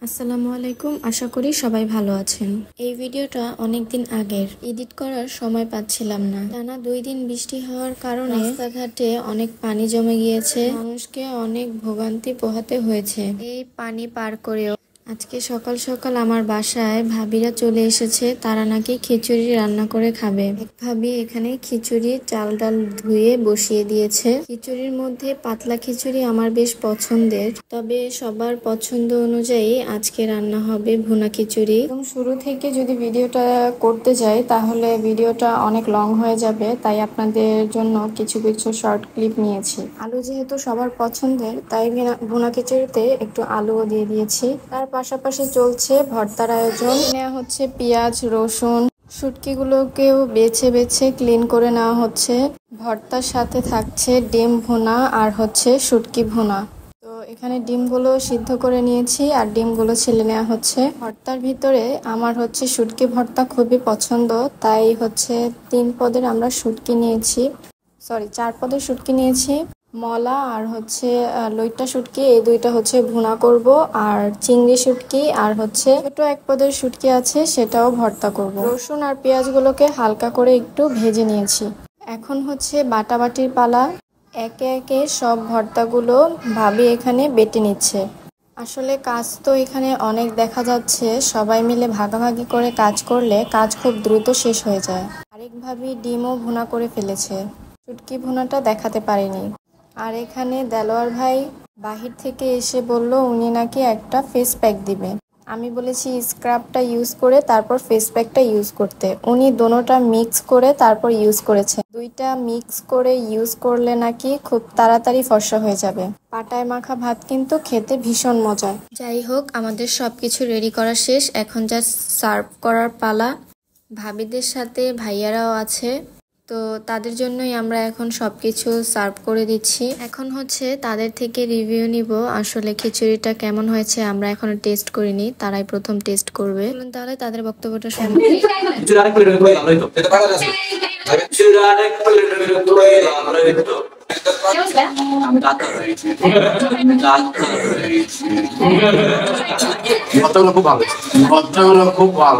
আসসালামু আলাইকুম, আশা করি সবাই ভালো আছেন। এই ভিডিওটা অনেকদিন আগের, এডিট করার সময় পাচ্ছিলাম না। টানা 2 দিন বৃষ্টি হওয়ার কারণে রাস্তাঘাটে অনেক পানি জমে গিয়েছে, মানুষকে অনেক ভোগান্তি পোহাতে হয়েছে। এই পানি পার করেও আজকে সকাল সকাল আমার বাসায় ভাবিরা চলে এসেছে, তারা নাকি খিচুড়ি রান্না করে খাবে। এক ভাবি এখানে খিচুড়ি চাল ডাল ধুয়ে বসিয়ে দিয়েছে। খিচুড়ির মধ্যে পাতলা খিচুড়ি আমার বেশ পছন্দের, তবে সবার পছন্দ অনুযায়ী আজকে রান্না হবে ভুনা খিচুড়ি। একদম শুরু থেকে যদি ভিডিওটা করতে যাই তাহলে ভিডিওটা অনেক লং হয়ে যাবে, তাই আপনাদের জন্য কিছু কিছু শর্ট ক্লিপ নিয়েছি। আলু যেহেতু সবার পছন্দের, তাই ভুনা খিচুড়িতে একটু আলুও দিয়ে দিয়েছি। তার পাশাপাশি চলছে ভর্তার আয়োজন। নেওয়া হচ্ছে পেঁয়াজ, রসুন, শুটকিগুলোকেও বেছে বেছে ক্লিন করে নেওয়া হচ্ছে। ভর্তার সাথে থাকছে ডিম ভুনা আর হচ্ছে শুটকি ভুনা। তো এখানে ডিমগুলো সিদ্ধ করে নিয়েছি আর ডিমগুলো ছিলে নেওয়া হচ্ছে। ভর্তার ভিতরে আমার হচ্ছে শুটকি ভর্তা খুবই পছন্দ, তাই হচ্ছে 3 পদের আমরা শুটকি নিয়েছি, 4 পদের শুটকি নিয়েছি। মলা আর হচ্ছে লইট্টা শুটকি, এই দুইটা হচ্ছে ভুনা করব, আর চিংড়ি শুটকি আর হচ্ছে ছোট 1 পদের শুটকি আছে, সেটাও ভর্তা করব। রসুন আর পেঁয়াজগুলোকে হালকা করে একটু ভেজে নিয়েছি। এখন হচ্ছে বাটাবাটির পালা। একে একে সব ভর্তাগুলো ভাবি এখানে বেটে নিচ্ছে। আসলে কাজ তো এখানে অনেক দেখা যাচ্ছে, সবাই মিলে ভাগাভাগি করে কাজ করলে কাজ খুব দ্রুত শেষ হয়ে যায়। আরেক ভাবি ডিমও ভুনা করে ফেলেছে, শুটকি ভুনাটা দেখাতে পারিনি। আর এখানে দেলোয়ার ভাই বাহির থেকে এসে বলল উনি নাকি একটা ফেস প্যাক দিবে। আমি বলেছি স্ক্রাবটা ইউজ করে তারপর ফেস প্যাকটা ইউজ করতে। উনি দোনোটা মিক্স করে তারপর ইউজ করেছে। দুইটা মিক্স করে ইউজ করলে নাকি খুব তাড়াতাড়ি ফর্সা হয়ে যাবে। পাটায় মাখা ভাত কিন্তু খেতে ভীষণ মজা। যাই হোক, আমাদের সবকিছু রেডি করা শেষ, এখন জাস্ট সার্ভ করার পালা। ভাবিদের সাথে ভাইয়ারাও আছে, তো তাদের জন্যই আমরা এখন সবকিছু সার্ভ করে দিচ্ছি। এখন হচ্ছে তাদের থেকে রিভিউ নিব, আসলে খিচুড়িটা কেমন হয়েছে। আমরা এখনো টেস্ট করিনি, তারাই প্রথম টেস্ট করবে। তাহলে তাদের বক্তব্যটা শুনুন। খুব ভালো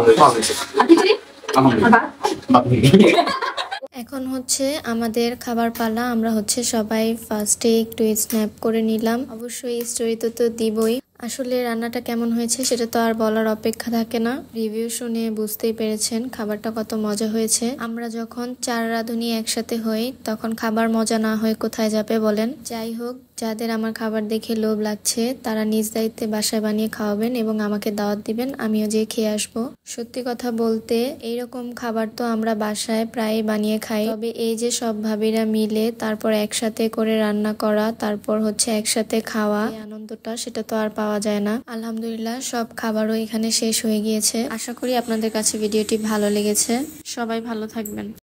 এখন হচ্ছে আমাদের খাবার পালা। আমরা হচ্ছে সবাই ফার্স্টে একটু স্ন্যাপ করে নিলাম, অবশ্যই স্টোরিতে তো দিবই। আসলে রান্নাটা কেমন হয়েছে সেটা তো আর বলার অপেক্ষা থাকে না, রিভিউ শুনে বুঝতেই পেরেছেন খাবারটা কত মজা হয়েছে। আমরা যখন 4 রাঁধুনি একসাথে হই তখন খাবার মজা না হয়ে কোথায় যাবে বলেন। যাই হোক, যাদের আমার খাবার দেখে লোভ লাগছে তারা নিজ দায়িত্বে বাসায় বানিয়ে খাওয়াবেন এবং আমাকে দাওয়াত দিবেন, আমিও যেয়ে খেয়ে আসবো। সত্যি কথা বলতে এইরকম খাবার তো আমরা বাসায় প্রায় বানিয়ে খাই, তবে এই যে সব ভাবিরা মিলে তারপর একসাথে করে রান্না করা, তারপর হচ্ছে একসাথে খাওয়া, এই আনন্দটা সেটা তো আর পাওয়া যায় না। আলহামদুলিল্লাহ, সব খাবারও এখানে শেষ হয়ে গিয়েছে। আশা করি আপনাদের কাছে ভিডিওটি ভালো লেগেছে। সবাই ভালো থাকবেন।